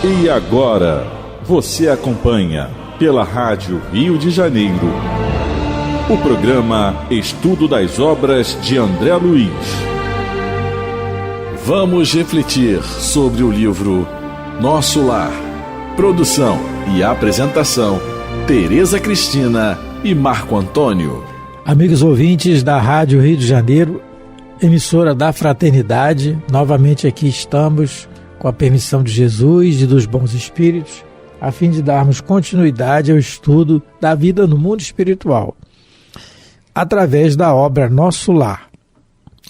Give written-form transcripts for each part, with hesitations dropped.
E agora, você acompanha pela Rádio Rio de Janeiro o programa Estudo das Obras de André Luiz. Vamos refletir sobre o livro Nosso Lar. Produção e apresentação, Tereza Cristina e Marco Antônio. Amigos ouvintes da Rádio Rio de Janeiro, emissora da Fraternidade, novamente aqui estamos com a permissão de Jesus e dos bons espíritos, a fim de darmos continuidade ao estudo da vida no mundo espiritual, através da obra Nosso Lar,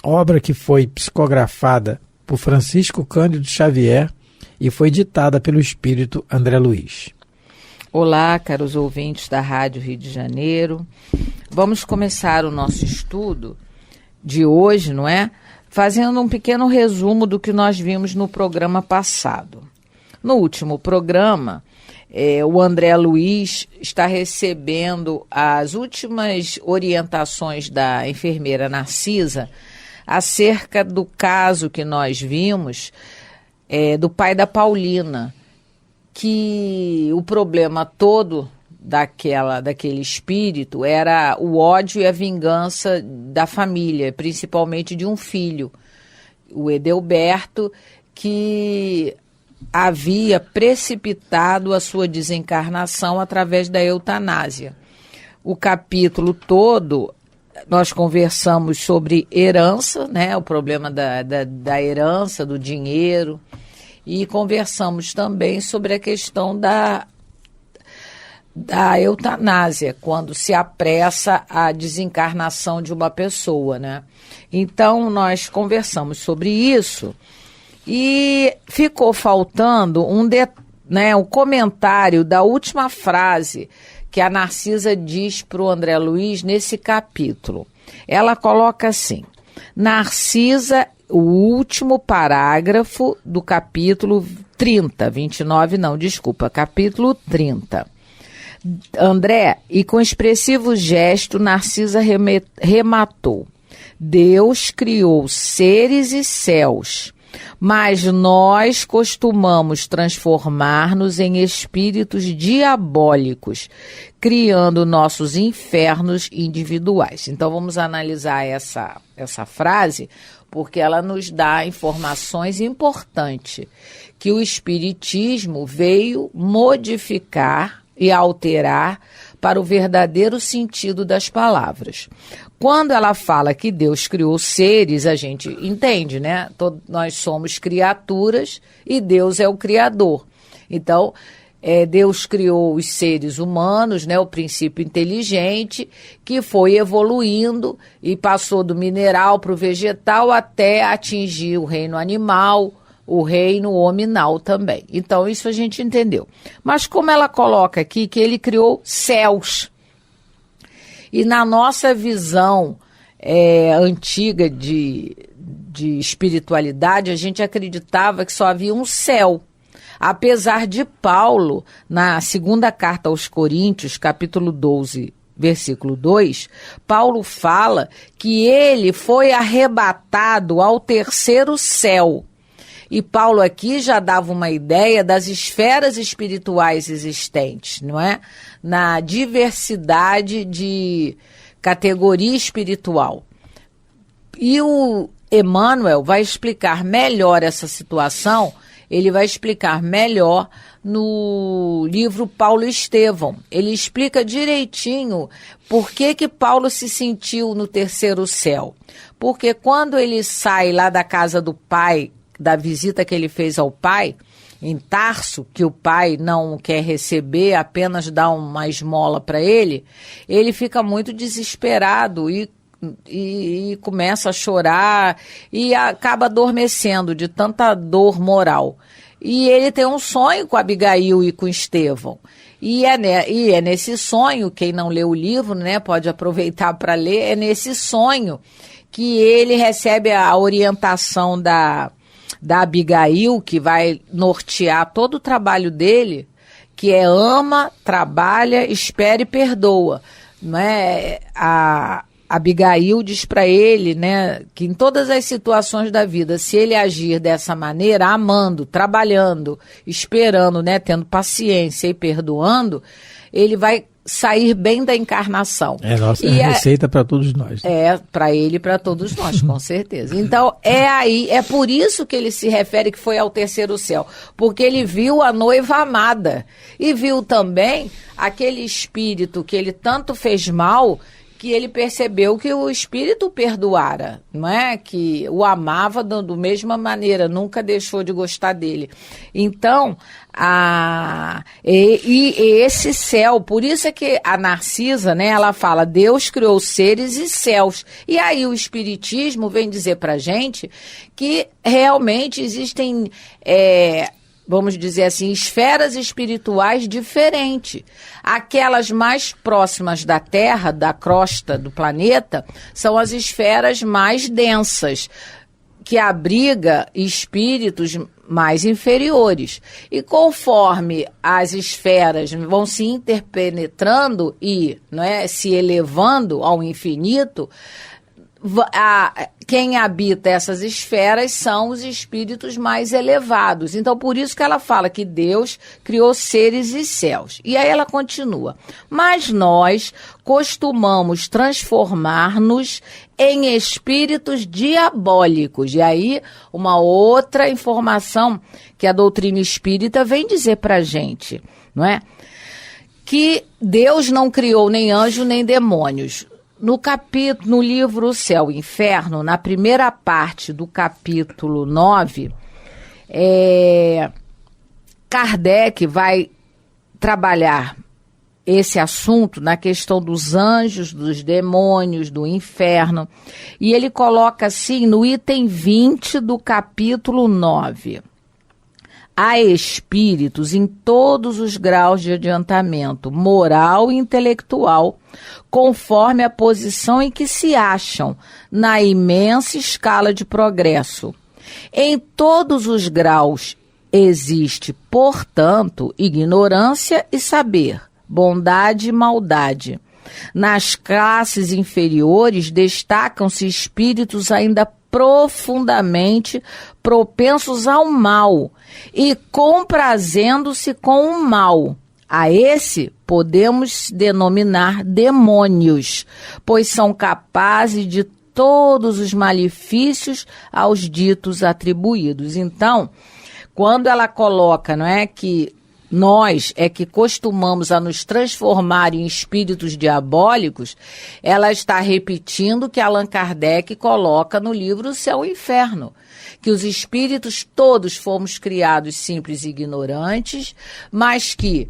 obra que foi psicografada por Francisco Cândido Xavier e foi ditada pelo espírito André Luiz. Olá, caros ouvintes da Rádio Rio de Janeiro. Vamos começar o nosso estudo de hoje, não é? Fazendo um pequeno resumo do que nós vimos no programa passado. No último programa, o André Luiz está recebendo as últimas orientações da enfermeira Narcisa acerca do caso que nós vimos do pai da Paulina, que o problema todo daquele espírito era o ódio e a vingança da família, principalmente de um filho, o Edelberto, que havia precipitado a sua desencarnação através da eutanásia. O capítulo todo, nós conversamos sobre herança, né, o problema da herança, do dinheiro, e conversamos também sobre a questão da eutanásia, quando se apressa a desencarnação de uma pessoa, né? Então, nós conversamos sobre isso e ficou faltando um comentário da última frase que a Narcisa diz para o André Luiz nesse capítulo. Ela coloca assim: Narcisa, o último parágrafo do capítulo 30, 29 não, desculpa, capítulo 30. André, e com expressivo gesto, Narcisa rematou: Deus criou seres e céus, mas nós costumamos transformar-nos em espíritos diabólicos, criando nossos infernos individuais. Então vamos analisar essa frase, porque ela nos dá informações importantes que o Espiritismo veio modificar e alterar para o verdadeiro sentido das palavras. Quando ela fala que Deus criou seres, a gente entende, né? Nós somos criaturas e Deus é o Criador. Então, Deus criou os seres humanos, né? O princípio inteligente, que foi evoluindo e passou do mineral para o vegetal até atingir o reino animal, o reino hominal também. Então, isso a gente entendeu. Mas como ela coloca aqui que ele criou céus, e na nossa visão antiga de espiritualidade, a gente acreditava que só havia um céu. Apesar de Paulo, na segunda carta aos Coríntios, capítulo 12, versículo 2, Paulo fala que ele foi arrebatado ao terceiro céu. E Paulo aqui já dava uma ideia das esferas espirituais existentes, não é? Na diversidade de categoria espiritual. E o Emmanuel vai explicar melhor essa situação, ele vai explicar melhor no livro Paulo Estevão. Ele explica direitinho por que Paulo se sentiu no terceiro céu. Porque quando ele sai lá da casa do pai, da visita que ele fez ao pai, em Tarso, que o pai não quer receber, apenas dá uma esmola para ele fica muito desesperado e começa a chorar e acaba adormecendo de tanta dor moral. E ele tem um sonho com Abigail e com Estevão. E é nesse sonho, quem não leu o livro, né, pode aproveitar para ler, é nesse sonho que ele recebe a orientação da Abigail, que vai nortear todo o trabalho dele, que ama, trabalha, espera e perdoa. Não é? Abigail diz para ele, né, que em todas as situações da vida, se ele agir dessa maneira, amando, trabalhando, esperando, né, tendo paciência e perdoando, ele vai sair bem da encarnação. É nossa receita para todos nós. É, para ele e para todos nós, com certeza. Então, é por isso que ele se refere que foi ao terceiro céu, porque ele viu a noiva amada e viu também aquele espírito que ele tanto fez mal, que ele percebeu que o espírito perdoara, não é? Que o amava da mesma maneira, nunca deixou de gostar dele. Então, esse céu, por isso é que a Narcisa, né, ela fala, Deus criou seres e céus. E aí o Espiritismo vem dizer pra gente que realmente existem... vamos dizer assim, esferas espirituais diferentes. Aquelas mais próximas da Terra, da crosta do planeta, são as esferas mais densas, que abriga espíritos mais inferiores. E conforme as esferas vão se interpenetrando e, não é, se elevando ao infinito, quem habita essas esferas são os espíritos mais elevados. Então, por isso que ela fala que Deus criou seres e céus. E aí ela continua. Mas nós costumamos transformar-nos em espíritos diabólicos. E aí, uma outra informação que a doutrina espírita vem dizer pra gente, não é? Que Deus não criou nem anjo nem demônios. No livro O Céu e o Inferno, na primeira parte do capítulo 9, Kardec vai trabalhar esse assunto na questão dos anjos, dos demônios, do inferno. E ele coloca assim no item 20 do capítulo 9. Há espíritos em todos os graus de adiantamento, moral e intelectual, conforme a posição em que se acham na imensa escala de progresso. Em todos os graus existe, portanto, ignorância e saber, bondade e maldade. Nas classes inferiores destacam-se espíritos ainda profundamente propensos ao mal e comprazendo-se com o mal. A esse podemos denominar demônios, pois são capazes de todos os malefícios aos ditos atribuídos. Então, quando ela coloca, não é, que nós é que costumamos a nos transformar em espíritos diabólicos, ela está repetindo que Allan Kardec coloca no livro O Céu e o Inferno, que os espíritos todos fomos criados simples e ignorantes, mas que,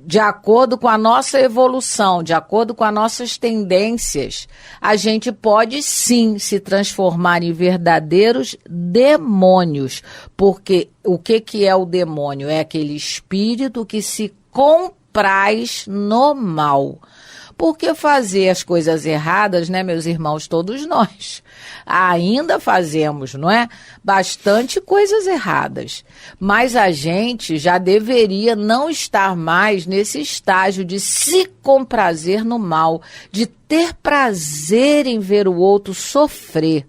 de acordo com a nossa evolução, de acordo com as nossas tendências, a gente pode sim se transformar em verdadeiros demônios. Porque o que é o demônio? É aquele espírito que se compraz no mal. Porque fazer as coisas erradas, né, meus irmãos, todos nós ainda fazemos, não é? Bastante coisas erradas. Mas a gente já deveria não estar mais nesse estágio de se comprazer no mal, de ter prazer em ver o outro sofrer,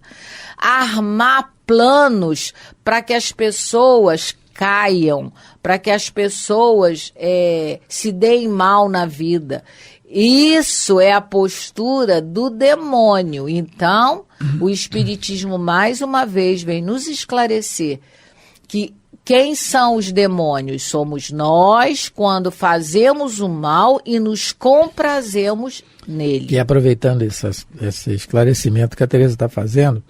armar planos para que as pessoas caiam, para que as pessoas se deem mal na vida. Isso é a postura do demônio. Então, o Espiritismo, mais uma vez, vem nos esclarecer que quem são os demônios? Somos nós, quando fazemos o mal e nos comprazemos nele. E aproveitando esse esclarecimento que a Teresa está fazendo,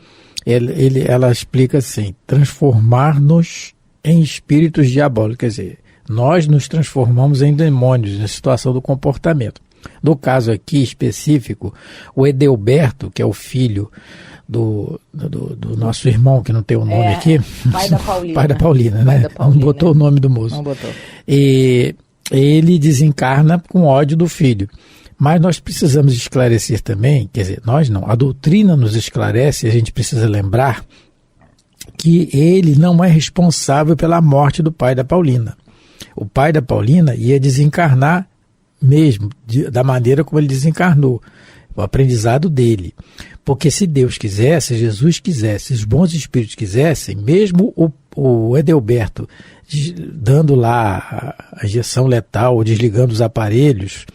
ela explica assim, transformar-nos em espíritos diabólicos. Quer dizer, nós nos transformamos em demônios na situação do comportamento. No caso aqui específico, o Edelberto, que é o filho do nosso irmão, que não tem o nome aqui. Pai da Paulina. Pai da Paulina, né? Não botou o nome do moço. Não botou. E ele desencarna com ódio do filho. Mas nós precisamos esclarecer também, quer dizer, nós não, a doutrina nos esclarece, a gente precisa lembrar que ele não é responsável pela morte do pai da Paulina. O pai da Paulina ia desencarnar mesmo, da maneira como ele desencarnou. o aprendizado dele. Porque se Deus quisesse, Jesus quisesse, os bons espíritos quisessem, mesmo o Edelberto dando lá a injeção letal, ou desligando os aparelhos,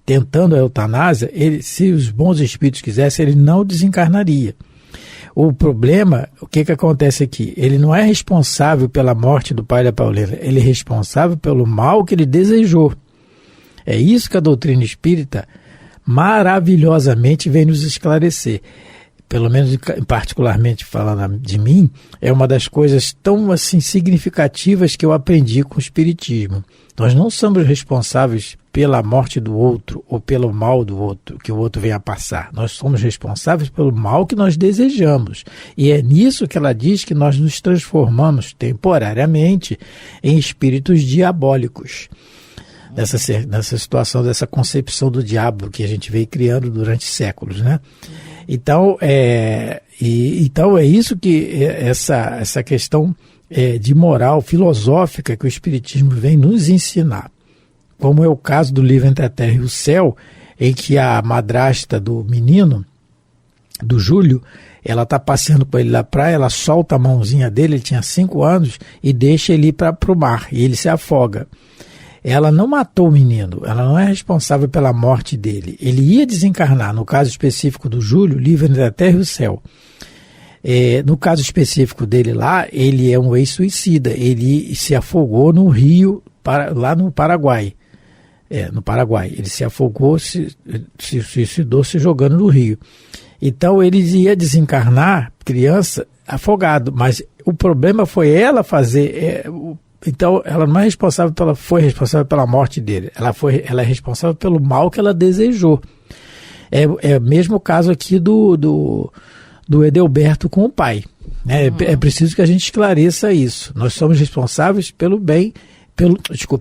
tentando a eutanásia, se os bons espíritos quisessem, ele não desencarnaria. O problema, o que acontece aqui? Ele não é responsável pela morte do pai da Paulina, ele é responsável pelo mal que ele desejou. É isso que a doutrina espírita maravilhosamente vem nos esclarecer. Pelo menos particularmente falando de mim, é uma das coisas tão assim significativas que eu aprendi com o espiritismo. Nós não somos responsáveis pela morte do outro ou pelo mal do outro, que o outro venha a passar. Nós somos responsáveis pelo mal que nós desejamos. E é nisso que ela diz que nós nos transformamos temporariamente em espíritos diabólicos. Nessa situação, dessa concepção do diabo que a gente veio criando durante séculos, né? Então é isso que essa questão de moral filosófica que o Espiritismo vem nos ensinar. Como é o caso do livro Entre a Terra e o Céu, em que a madrasta do menino, do Júlio, ela está passeando com ele na praia, ela solta a mãozinha dele, ele tinha 5 anos, e deixa ele ir para o mar, e ele se afoga. Ela não matou o menino, ela não é responsável pela morte dele. Ele ia desencarnar, no caso específico do Júlio, livre entre a terra e o céu. No caso específico dele lá, ele é um ex-suicida, ele se afogou no rio, lá no Paraguai. No Paraguai, ele se afogou, se suicidou se jogando no rio. Então ele ia desencarnar, criança, afogado, mas o problema foi ela fazer... Então, ela não é responsável foi responsável pela morte dele. Ela é responsável pelo mal que ela desejou. É o mesmo caso aqui do Edelberto com o pai. Né? É preciso que a gente esclareça isso. Nós somos responsáveis pelo bem,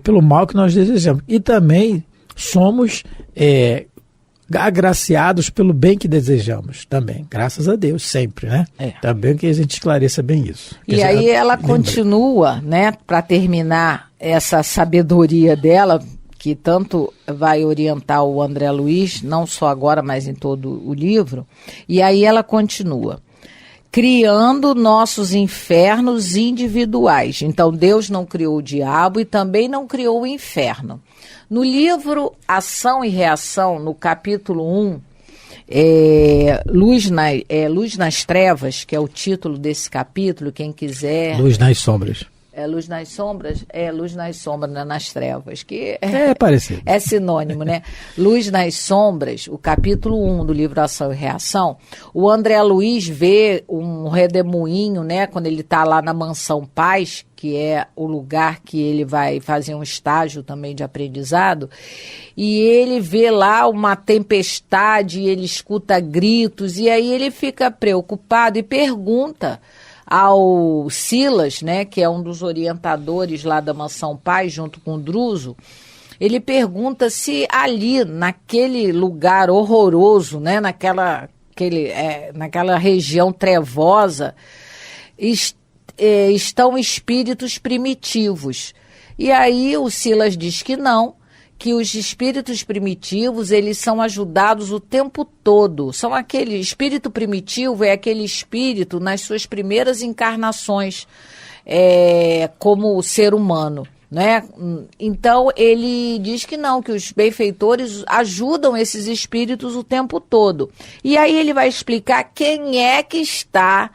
pelo mal que nós desejamos. E também somos agraciados pelo bem que desejamos também, graças a Deus, sempre, né? Também que a gente esclareça bem isso. E aí ela continua, né, para terminar essa sabedoria dela, que tanto vai orientar o André Luiz, não só agora, mas em todo o livro, e aí ela continua. Criando nossos infernos individuais. Então, Deus não criou o diabo e também não criou o inferno. No livro Ação e Reação, no capítulo 1, Luz nas Trevas, que é o título desse capítulo, quem quiser... Luz nas Sombras. Luz nas Sombras, Luz nas Sombras, né, nas Trevas, que parecido. É sinônimo, né? Luz nas Sombras, o capítulo 1 do livro Ação e Reação, o André Luiz vê um redemoinho, né, quando ele está lá na Mansão Paz, que é o lugar que ele vai fazer um estágio também de aprendizado, e ele vê lá uma tempestade, ele escuta gritos, e aí ele fica preocupado e pergunta ao Silas, né, que é um dos orientadores lá da Mansão Paz, junto com o Druso, ele pergunta se ali, naquele lugar horroroso, né, naquela região trevosa, estão espíritos primitivos. E aí o Silas diz que não, que os espíritos primitivos, eles são ajudados o tempo todo. Espírito primitivo é aquele espírito nas suas primeiras encarnações como ser humano, né? Então ele diz que não, que os benfeitores ajudam esses espíritos o tempo todo. E aí ele vai explicar quem é que está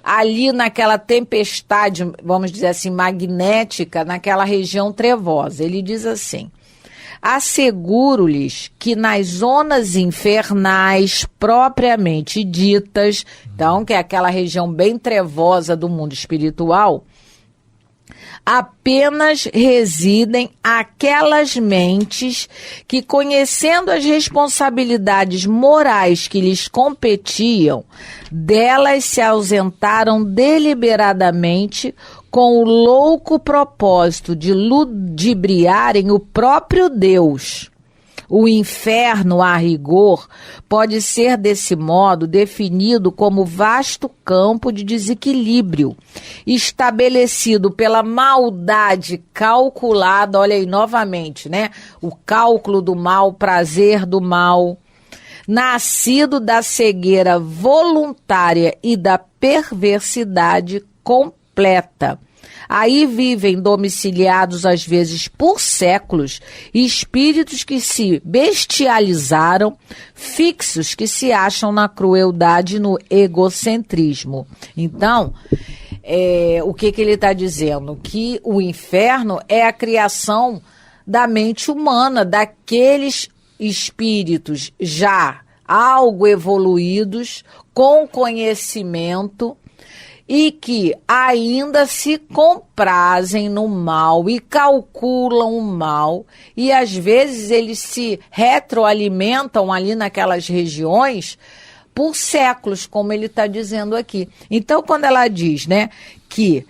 ali naquela tempestade, vamos dizer assim, magnética, naquela região trevosa. Ele diz assim: asseguro-lhes que nas zonas infernais propriamente ditas, então, que é aquela região bem trevosa do mundo espiritual, apenas residem aquelas mentes que, conhecendo as responsabilidades morais que lhes competiam, delas se ausentaram deliberadamente com o louco propósito de ludibriarem o próprio Deus. O inferno, a rigor, pode ser desse modo definido como vasto campo de desequilíbrio, estabelecido pela maldade calculada, olha aí novamente, né? O cálculo do mal, o prazer do mal, nascido da cegueira voluntária e da perversidade completa. Aí vivem domiciliados, às vezes por séculos, espíritos que se bestializaram, fixos que se acham na crueldade e no egocentrismo. Então, o que ele está dizendo? Que o inferno é a criação da mente humana, daqueles espíritos já algo evoluídos, com conhecimento, e que ainda se comprazem no mal e calculam o mal, e às vezes eles se retroalimentam ali naquelas regiões por séculos, como ele está dizendo aqui. Então, quando ela diz, né, que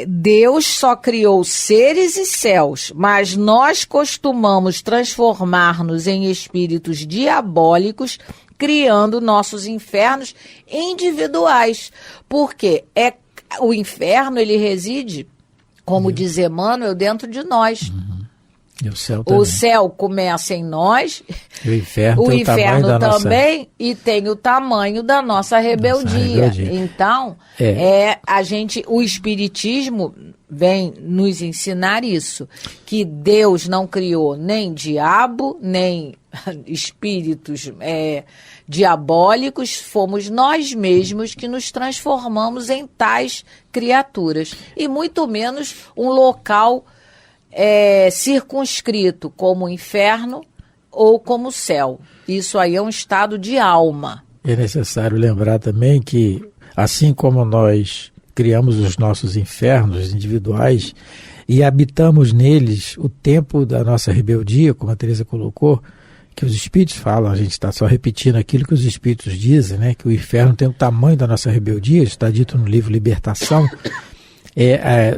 Deus só criou seres e céus, mas nós costumamos transformar-nos em espíritos diabólicos, criando nossos infernos individuais, porque o inferno, ele reside, como diz Emmanuel, dentro de nós. E o céu também. O céu começa em nós, o inferno também, e tem o tamanho da nossa rebeldia. Então, o Espiritismo vem nos ensinar isso, que Deus não criou nem diabo, nem espíritos diabólicos, fomos nós mesmos que nos transformamos em tais criaturas, e muito menos um local circunscrito como o inferno ou como o céu. Isso aí é um estado de alma. É necessário lembrar também que, assim como nós criamos os nossos infernos individuais e habitamos neles o tempo da nossa rebeldia, como a Teresa colocou, que os espíritos falam, a gente está só repetindo aquilo que os espíritos dizem, né? Que o inferno tem o tamanho da nossa rebeldia, está dito no livro Libertação.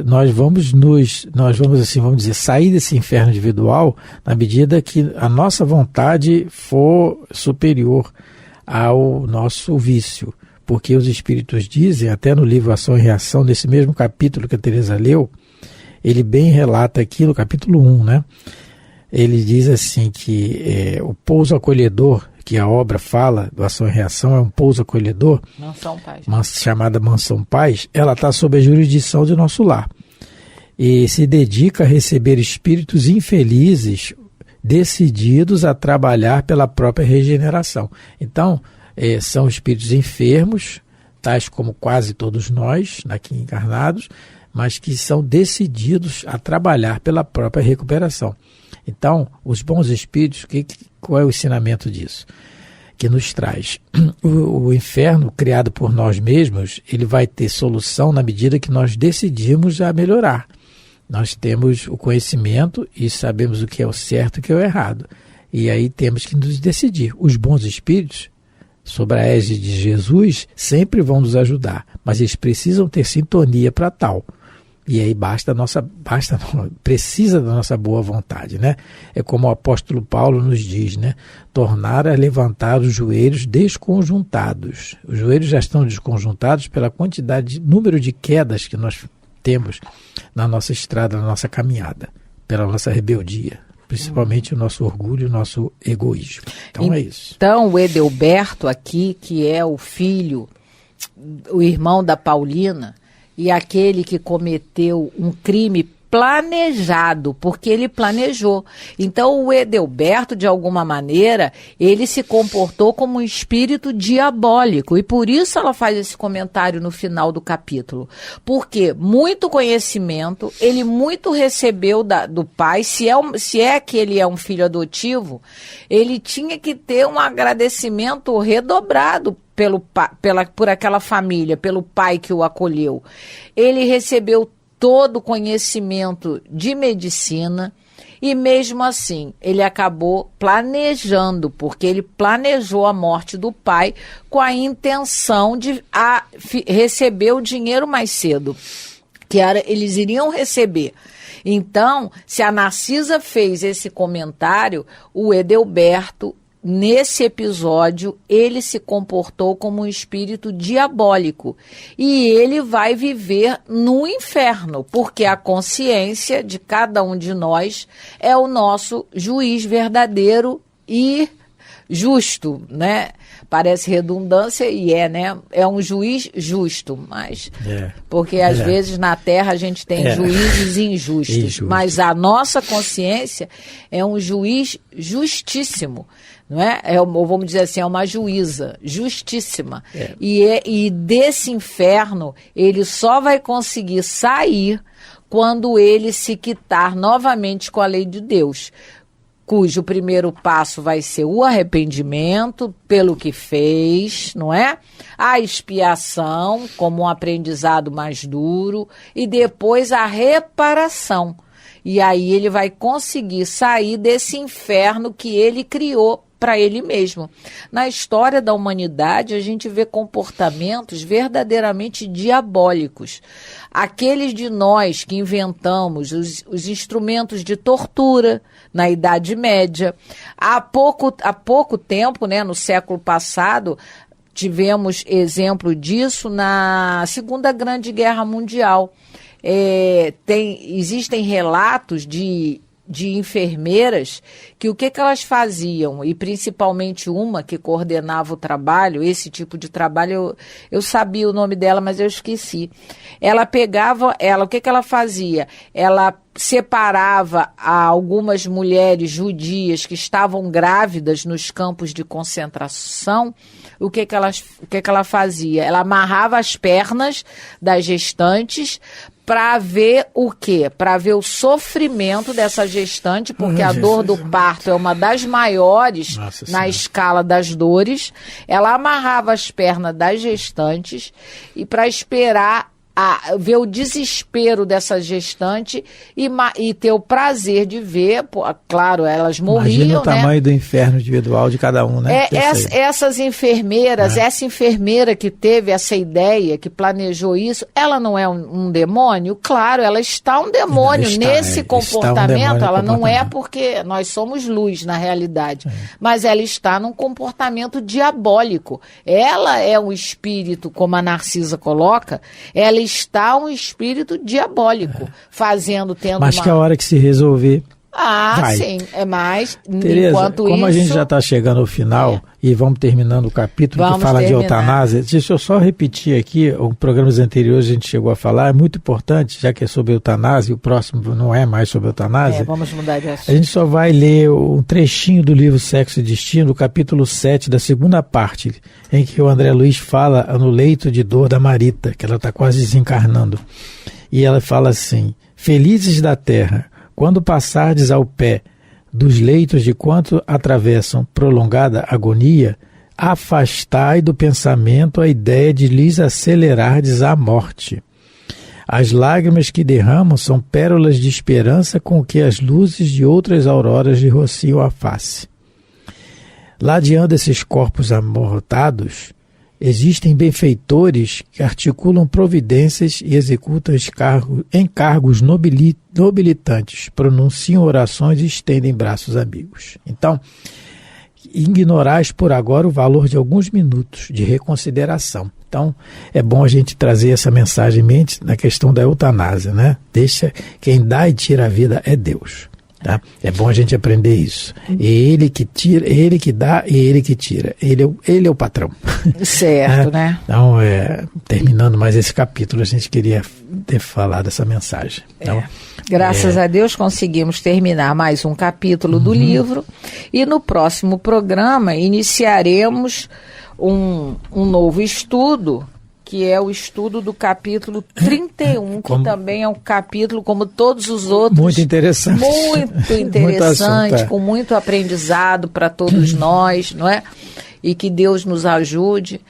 Nós vamos assim, vamos dizer, sair desse inferno individual na medida que a nossa vontade for superior ao nosso vício. Porque os espíritos dizem, até no livro Ação e Reação, nesse mesmo capítulo que a Teresa leu, ele bem relata aqui no capítulo 1, né? Ele diz assim que o pouso acolhedor, que a obra fala do Ação e Reação, é um pouso acolhedor, Mansão Paz, chamada Mansão Paz, ela está sob a jurisdição de nosso lar e se dedica a receber espíritos infelizes decididos a trabalhar pela própria regeneração. Então, são espíritos enfermos, tais como quase todos nós, aqui encarnados, mas que são decididos a trabalhar pela própria recuperação. Então, os bons espíritos, qual é o ensinamento disso? Que nos traz o inferno criado por nós mesmos, ele vai ter solução na medida que nós decidimos a melhorar. Nós temos o conhecimento e sabemos o que é o certo e o que é o errado. E aí temos que nos decidir. Os bons espíritos, sob a égide de Jesus, sempre vão nos ajudar, mas eles precisam ter sintonia para tal. E aí precisa da nossa boa vontade, né? É como o apóstolo Paulo nos diz, né? Tornar a levantar os joelhos desconjuntados. Os joelhos já estão desconjuntados pela quantidade, número de quedas que nós temos na nossa estrada, na nossa caminhada, pela nossa rebeldia, principalmente o nosso orgulho, o nosso egoísmo. Então é isso. Então o Edelberto aqui, que é o filho, o irmão da Paulina, e aquele que cometeu um crime planejado, porque ele planejou. Então o Edelberto, de alguma maneira, ele se comportou como um espírito diabólico, e por isso ela faz esse comentário no final do capítulo, porque muito conhecimento, ele muito recebeu do pai, se é que ele é um filho adotivo, ele tinha que ter um agradecimento redobrado por aquela família, pelo pai que o acolheu. Ele recebeu todo o conhecimento de medicina e mesmo assim ele acabou planejando, porque ele planejou a morte do pai com a intenção de receber o dinheiro mais cedo, eles iriam receber. Então, se a Narcisa fez esse comentário, o Edelberto, nesse episódio, ele se comportou como um espírito diabólico e ele vai viver no inferno, porque a consciência de cada um de nós é o nosso juiz verdadeiro e justo, né? Parece redundância e né? É um juiz justo, mas porque às vezes na Terra a gente tem juízes injustos, mas a nossa consciência é um juiz justíssimo, não é? Ou vamos dizer assim, é uma juíza justíssima. E desse inferno ele só vai conseguir sair quando ele se quitar novamente com a lei de Deus, cujo primeiro passo vai ser o arrependimento pelo que fez, não é? A expiação como um aprendizado mais duro e depois a reparação. E aí ele vai conseguir sair desse inferno que ele criou para ele mesmo. Na história da humanidade, a gente vê comportamentos verdadeiramente diabólicos. Aqueles de nós que inventamos os instrumentos de tortura na Idade Média. Há pouco tempo, né, no século passado, tivemos exemplo disso na Segunda Grande Guerra Mundial. Existem relatos de enfermeiras que o que elas faziam, e principalmente uma que coordenava o trabalho, esse tipo de trabalho, eu sabia o nome dela, mas eu esqueci. Ela pegava, o que ela fazia? Ela separava algumas mulheres judias que estavam grávidas nos campos de concentração. O que ela fazia? Ela amarrava as pernas das gestantes para ver o quê? Para ver o sofrimento dessa gestante, porque a dor do parto é uma das maiores na escala das dores. Ela amarrava as pernas das gestantes e para esperar ver o desespero dessa gestante e ter o prazer de ver, claro, elas morriam, imagina o tamanho do inferno individual de cada um, né? Essas enfermeiras, essa enfermeira que teve essa ideia, que planejou isso, ela não é um demônio? Claro, ela está um demônio nesse comportamento, ela não é porque nós somos luz na realidade, mas ela está num comportamento diabólico. Ela é um espírito, como a Narcisa coloca, ela está um espírito diabólico, tendo mas que a hora que se resolver, vai. Sim, mas Tereza, enquanto como isso... a gente já está chegando ao final e vamos terminando o capítulo que fala de eutanásia, deixa eu só repetir aqui, os programas anteriores a gente chegou a falar, é muito importante, já que é sobre eutanásia, o próximo não é mais sobre eutanásia. Vamos mudar de assunto. A gente só vai ler um trechinho do livro Sexo e Destino, capítulo 7, da segunda parte, em que o André Luiz fala no leito de dor da Marita, que ela está quase desencarnando. E ela fala assim: felizes da terra, quando passardes ao pé dos leitos de quanto atravessam prolongada agonia, afastai do pensamento a ideia de lhes acelerardes a morte. As lágrimas que derramam são pérolas de esperança com que as luzes de outras auroras lhe rociam a face. Ladeando esses corpos amortados, existem benfeitores que articulam providências e executam encargos nobilitantes, pronunciam orações e estendem braços amigos. Então, ignorais por agora o valor de alguns minutos de reconsideração. Então, é bom a gente trazer essa mensagem em mente na questão da eutanásia, né? Quem dá e tira a vida é Deus. Tá? É bom a gente aprender isso. Ele que tira, ele que dá e ele que tira. Ele é o patrão. Certo, né? Então, terminando mais esse capítulo, a gente queria ter falado essa mensagem. Então, graças a Deus conseguimos terminar mais um capítulo do livro e no próximo programa iniciaremos um novo estudo, que é o estudo do capítulo 31, que também é um capítulo, como todos os outros, muito interessante, com muito aprendizado para todos nós, não é? E que Deus nos ajude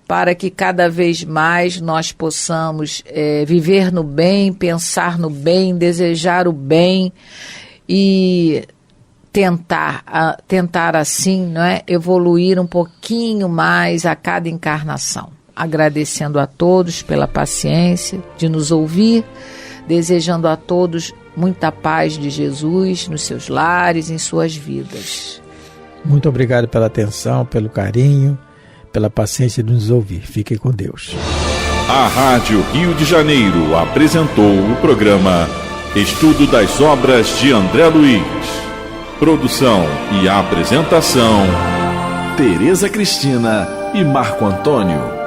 para que cada vez mais nós possamos viver no bem, pensar no bem, desejar o bem e tentar assim, não é? Evoluir um pouquinho mais a cada encarnação. Agradecendo a todos pela paciência de nos ouvir, desejando a todos muita paz de Jesus nos seus lares, em suas vidas. Muito obrigado pela atenção, pelo carinho, pela paciência de nos ouvir. Fiquem com Deus. A Rádio Rio de Janeiro apresentou o programa Estudo das Obras de André Luiz. Produção e apresentação, Tereza Cristina e Marco Antônio.